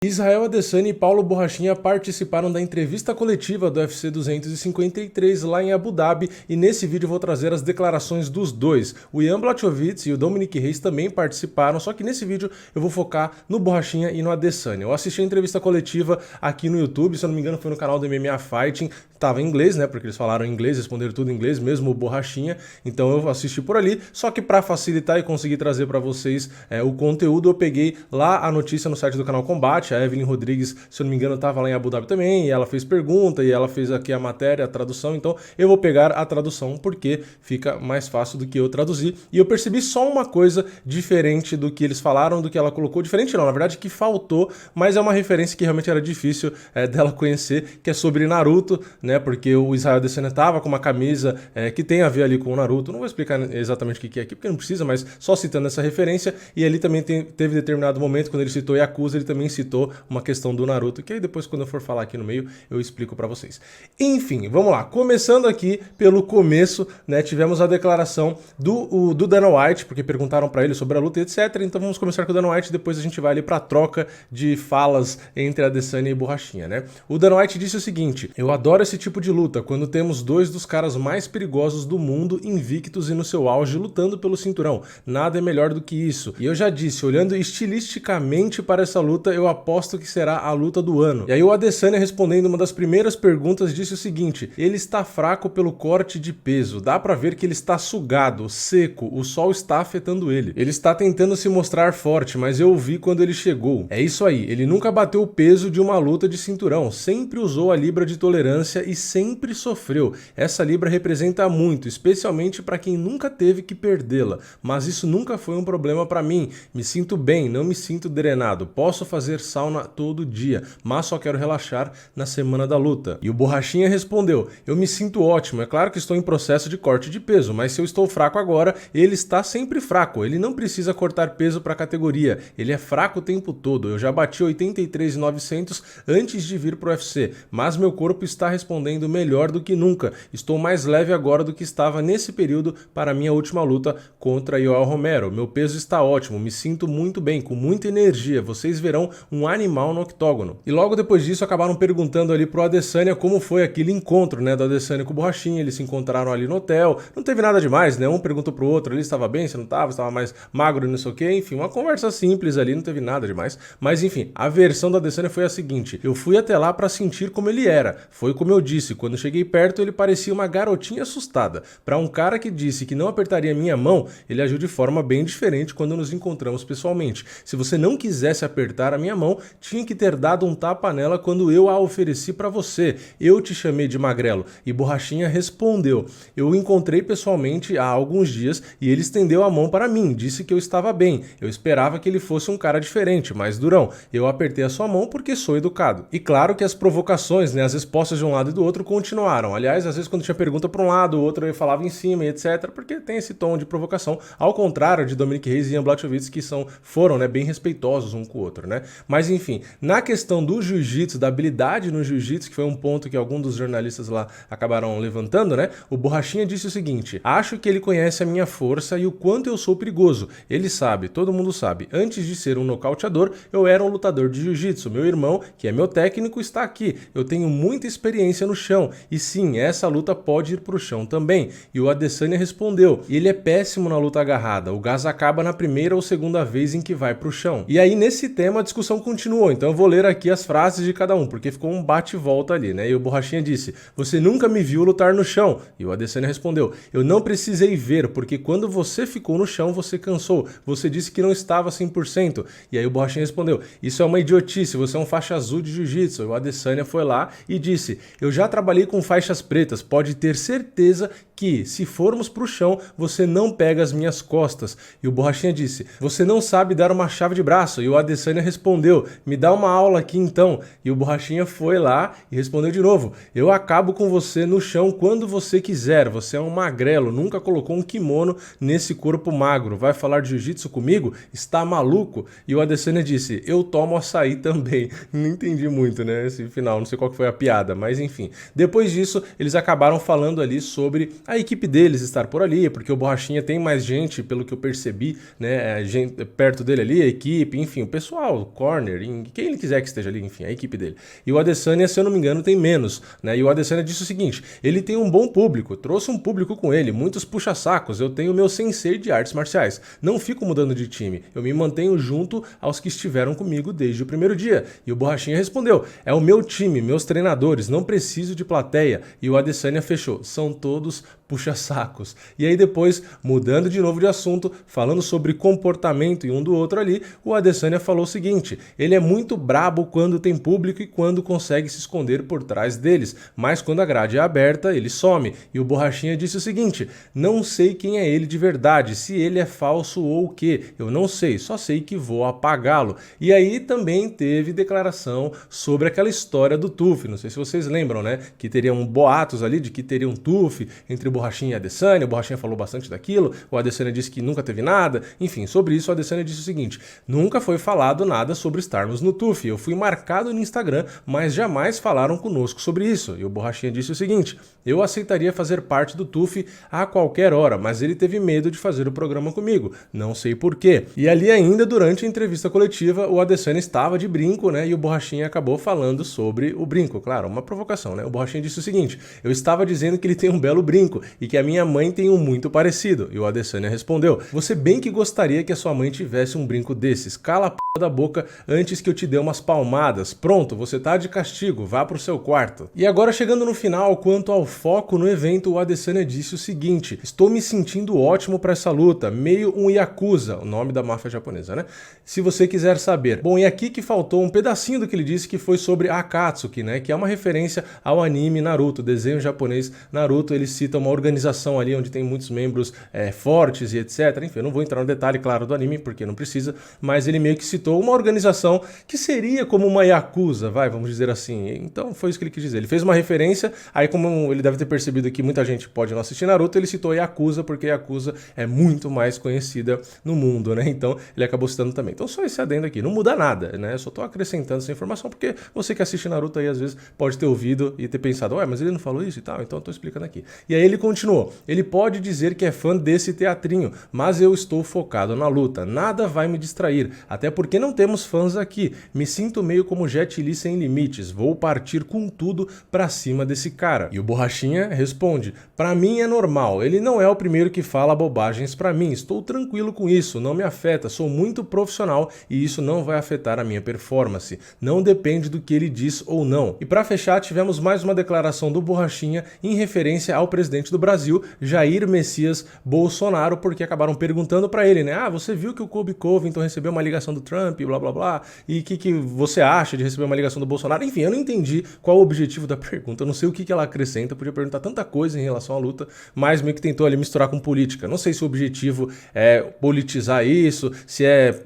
Israel Adesanya e Paulo Borrachinha participaram da entrevista coletiva do UFC 253 lá em Abu Dhabi e nesse vídeo eu vou trazer as declarações dos dois. O Jan Blachowicz e o Dominic Reyes também participaram, só que nesse vídeo eu vou focar no Borrachinha e no Adesanya. Eu assisti a entrevista coletiva aqui no YouTube, se eu não me engano foi no canal do MMA Fighting, tava em inglês, né, porque eles falaram em inglês, responderam tudo em inglês, mesmo o Borrachinha, então eu assisti por ali, só que para facilitar e conseguir trazer para vocês o conteúdo, eu peguei lá a notícia no site do canal Combate. A Evelyn Rodrigues, se eu não me engano, estava lá em Abu Dhabi também, e ela fez pergunta, e ela fez aqui a matéria, a tradução, então eu vou pegar a tradução porque fica mais fácil do que eu traduzir, e eu percebi só uma coisa diferente do que eles falaram, do que ela colocou, diferente não, na verdade que faltou, mas é uma referência que realmente era difícil dela conhecer, que é sobre Naruto, né, porque o Israel Adesanya estava com uma camisa que tem a ver ali com o Naruto, não vou explicar exatamente o que é aqui, porque não precisa, mas só citando essa referência, e ali também teve determinado momento, quando ele citou Yakuza, ele também citou uma questão do Naruto, que aí depois quando eu for falar aqui no meio, eu explico pra vocês. Enfim, vamos lá, começando aqui pelo começo, né, tivemos a declaração do Dana White, porque perguntaram pra ele sobre a luta e etc, então vamos começar com o Dana White, depois a gente vai ali pra troca de falas entre Adesanya e Borrachinha, né. O Dana White disse o seguinte: eu adoro esse tipo de luta, quando temos dois dos caras mais perigosos do mundo, invictos e no seu auge, lutando pelo cinturão, nada é melhor do que isso, e eu já disse, olhando estilisticamente para essa luta, eu aposto que será a luta do ano. E aí o Adesanya, respondendo uma das primeiras perguntas, disse o seguinte: ele está fraco pelo corte de peso, dá pra ver que ele está sugado, seco, o sol está afetando ele. Ele está tentando se mostrar forte, mas eu o vi quando ele chegou. É isso aí, ele nunca bateu o peso de uma luta de cinturão, sempre usou a libra de tolerância e sempre sofreu. Essa libra representa muito, especialmente para quem nunca teve que perdê-la, mas isso nunca foi um problema para mim. Me sinto bem, não me sinto drenado, posso fazer sauna todo dia, mas só quero relaxar na semana da luta. E o Borrachinha respondeu: eu me sinto ótimo, é claro que estou em processo de corte de peso, mas se eu estou fraco agora, ele está sempre fraco, ele não precisa cortar peso para a categoria, ele é fraco o tempo todo, eu já bati 83.900 antes de vir pro UFC, mas meu corpo está respondendo melhor do que nunca, estou mais leve agora do que estava nesse período para minha última luta contra Yoel Romero, meu peso está ótimo, me sinto muito bem, com muita energia, vocês verão um animal no octógono. E logo depois disso acabaram perguntando ali pro Adesanya como foi aquele encontro, né, do Adesanya com o Borrachinha, eles se encontraram ali no hotel, não teve nada demais, né, um perguntou pro outro, ele estava bem, se não estava mais magro e não sei o que, enfim, uma conversa simples ali, não teve nada demais, mas enfim, a versão do Adesanya foi a seguinte: eu fui até lá para sentir como ele era, foi como eu disse, quando cheguei perto ele parecia uma garotinha assustada, para um cara que disse que não apertaria minha mão, ele agiu de forma bem diferente quando nos encontramos pessoalmente, se você não quisesse apertar a minha mão, tinha que ter dado um tapa nela quando eu a ofereci pra você. Eu te chamei de magrelo. E Borrachinha respondeu: eu o encontrei pessoalmente há alguns dias e ele estendeu a mão para mim, disse que eu estava bem. Eu esperava que ele fosse um cara diferente, mais durão. Eu apertei a sua mão porque sou educado. E claro que as provocações, né, as respostas de um lado e do outro continuaram. Aliás, às vezes quando tinha pergunta para um lado, o outro falava em cima e etc, porque tem esse tom de provocação, ao contrário de Dominic Reyes e Jan Blachowicz, que foram, né, bem respeitosos um com o outro, né? Mas enfim, na questão do jiu-jitsu, da habilidade no jiu-jitsu, que foi um ponto que alguns dos jornalistas lá acabaram levantando, né? O Borrachinha disse o seguinte: acho que ele conhece a minha força e o quanto eu sou perigoso. Ele sabe, todo mundo sabe. Antes de ser um nocauteador, eu era um lutador de jiu-jitsu. Meu irmão, que é meu técnico, está aqui. Eu tenho muita experiência no chão. E sim, essa luta pode ir pro chão também. E o Adesanya respondeu: ele é péssimo na luta agarrada. O gás acaba na primeira ou segunda vez em que vai pro chão. E aí, nesse tema, a discussão continuou, então eu vou ler aqui as frases de cada um, porque ficou um bate e volta ali, né? E o Borrachinha disse: você nunca me viu lutar no chão. E o Adesanya respondeu: eu não precisei ver, porque quando você ficou no chão, você cansou. Você disse que não estava 100%. E aí o Borrachinha respondeu: isso é uma idiotice, você é um faixa azul de jiu-jitsu. E o Adesanya foi lá e disse: eu já trabalhei com faixas pretas, pode ter certeza que, se formos pro chão, você não pega as minhas costas. E o Borrachinha disse: você não sabe dar uma chave de braço. E o Adesanya respondeu: me dá uma aula aqui então. E o Borrachinha foi lá e respondeu de novo: eu acabo com você no chão quando você quiser, você é um magrelo, nunca colocou um kimono nesse corpo magro, vai falar de jiu-jitsu comigo? Está maluco? E o Adesanya disse: eu tomo açaí também. Não entendi muito, né, esse final, não sei qual que foi a piada, mas enfim. enfim. Depois disso, eles acabaram falando ali sobre a equipe deles estar por ali, porque o Borrachinha tem mais gente, pelo que eu percebi, né, gente perto dele ali, a equipe, enfim, o pessoal, o corner, quem ele quiser que esteja ali, enfim, a equipe dele. E o Adesanya, se eu não me engano, tem menos, né? E o Adesanya disse o seguinte: ele tem um bom público, trouxe um público com ele, muitos puxa-sacos, eu tenho meu sensei de artes marciais, não fico mudando de time, eu me mantenho junto aos que estiveram comigo desde o primeiro dia. E o Borrachinha respondeu: é o meu time, meus treinadores, não preciso de plateia. E o Adesanya fechou: são todos puxa-sacos. E aí depois, mudando de novo de assunto, falando sobre comportamento e um do outro ali, o Adesanya falou o seguinte: ele é muito brabo quando tem público e quando consegue se esconder por trás deles, mas quando a grade é aberta, ele some. E o Borrachinha disse o seguinte: não sei quem é ele de verdade, se ele é falso ou o quê, eu não sei, só sei que vou apagá-lo. E aí também teve declaração sobre aquela história do TUF, não sei se vocês lembram, né, que teriam boatos ali de que teria um TUF entre o Borrachinha e a Adesanya, o Borrachinha falou bastante daquilo, o Adesanya disse que nunca teve nada, enfim, sobre isso o Adesanya disse o seguinte: nunca foi falado nada sobre estarmos no TUF, eu fui marcado no Instagram, mas jamais falaram conosco sobre isso. E o Borrachinha disse o seguinte: eu aceitaria fazer parte do TUF a qualquer hora, mas ele teve medo de fazer o programa comigo, não sei porquê. E ali ainda, durante a entrevista coletiva, o Adesanya estava de brinco, né, e o Borrachinha acabou falando sobre o brinco, claro, uma provocação, né, o Borrachinha disse o seguinte: eu estava dizendo que ele tem um belo brinco e que a minha mãe tem um muito parecido. E o Adesanya respondeu: você bem que gostaria que a sua mãe tivesse um brinco desses, cala a p da boca antes que eu te dê umas palmadas, pronto, você tá de castigo, vá pro seu quarto. E agora, chegando no final, quanto ao foco no evento, o Adesanya disse o seguinte: estou me sentindo ótimo para essa luta, meio um Yakuza, o nome da máfia japonesa, né? Se você quiser saber. Bom, e aqui que faltou um pedacinho do que ele disse, que foi sobre Akatsuki, né, que é uma referência ao anime Naruto, desenho japonês Naruto. Ele cita uma organização ali onde tem muitos membros fortes e etc. Enfim, eu não vou entrar no detalhe, claro, do anime, porque não precisa, mas ele meio que citou uma organização que seria como uma Yakuza, vamos dizer assim. Então foi isso que ele quis dizer. Ele fez uma referência, aí como ele deve ter percebido que muita gente pode não assistir Naruto, ele citou Yakuza, porque Yakuza é muito mais conhecida no mundo, né? Então ele acabou citando também. Então só esse adendo aqui, não muda nada, né? Eu só tô acrescentando essa informação, porque você que assiste Naruto aí às vezes pode ter ouvido e ter pensado: ué, mas ele não falou isso e tal, então eu tô explicando aqui. E aí ele continuou: ele pode dizer que é fã desse teatrinho, mas eu estou focado na luta, nada vai me distrair, até porque não temos fãs aqui, me sinto meio como Jet Li sem limites, vou partir com tudo pra cima desse cara. E o Borrachinha responde: pra mim é normal, ele não é o primeiro que fala bobagens pra mim, estou tranquilo com isso, não me afeta, sou muito profissional e isso não vai afetar a minha performance, não depende do que ele diz ou não. E pra fechar, tivemos mais uma declaração do Borrachinha em referência ao presidente do Brasil, Jair Messias Bolsonaro, porque acabaram perguntando pra ele, né, você viu que o Colby Covington recebeu uma ligação do Trump, blá blá blá, e o que você acha de receber uma ligação do Bolsonaro? Enfim, eu não entendi qual o objetivo da pergunta, eu não sei o que ela acrescenta, podia perguntar tanta coisa em relação à luta, mas meio que tentou ali misturar com política. Não sei se o objetivo é politizar isso, se é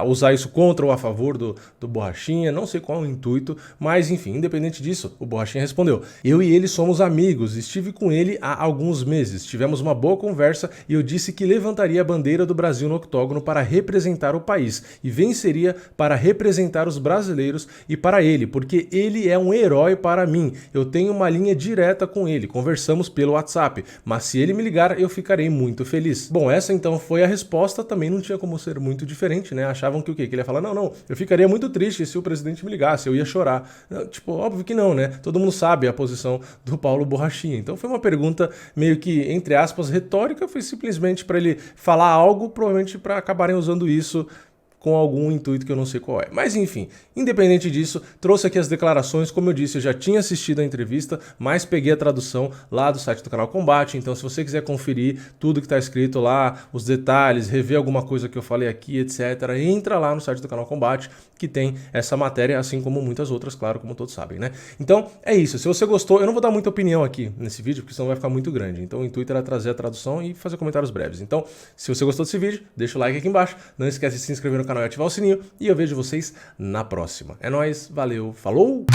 usar isso contra ou a favor do Borrachinha, não sei qual é o intuito, mas enfim, independente disso, o Borrachinha respondeu: eu e ele somos amigos, estive com ele há alguns meses, tivemos uma boa conversa e eu disse que levantaria a bandeira do Brasil no octógono para representar o país e venceria para representar os brasileiros e para ele, porque ele é um herói para mim, eu tenho uma linha direta com ele, conversamos pelo WhatsApp, mas se ele me ligar eu ficarei muito feliz. Bom, essa então foi a resposta, também não tinha como ser muito diferente, né? Achavam que o quê? Que ele ia falar: não, eu ficaria muito triste se o presidente me ligasse, eu ia chorar. Tipo, óbvio que não, né? Todo mundo sabe a posição do Paulo Borrachinha. Então foi uma pergunta meio que, entre aspas, retórica, foi simplesmente para ele falar algo, provavelmente para acabarem usando isso com algum intuito que eu não sei qual é. Mas enfim, independente disso, trouxe aqui as declarações. Como eu disse, eu já tinha assistido a entrevista, mas peguei a tradução lá do site do canal Combate, então se você quiser conferir tudo que está escrito lá, os detalhes, rever alguma coisa que eu falei aqui, etc., entra lá no site do canal Combate, que tem essa matéria, assim como muitas outras, claro, como todos sabem, né? Então, é isso. Se você gostou, eu não vou dar muita opinião aqui nesse vídeo, porque senão vai ficar muito grande. Então, o intuito era trazer a tradução e fazer comentários breves. Então, se você gostou desse vídeo, deixa o like aqui embaixo, não esquece de se inscrever no canal e ativar o sininho, e eu vejo vocês na próxima. É nóis, valeu, falou!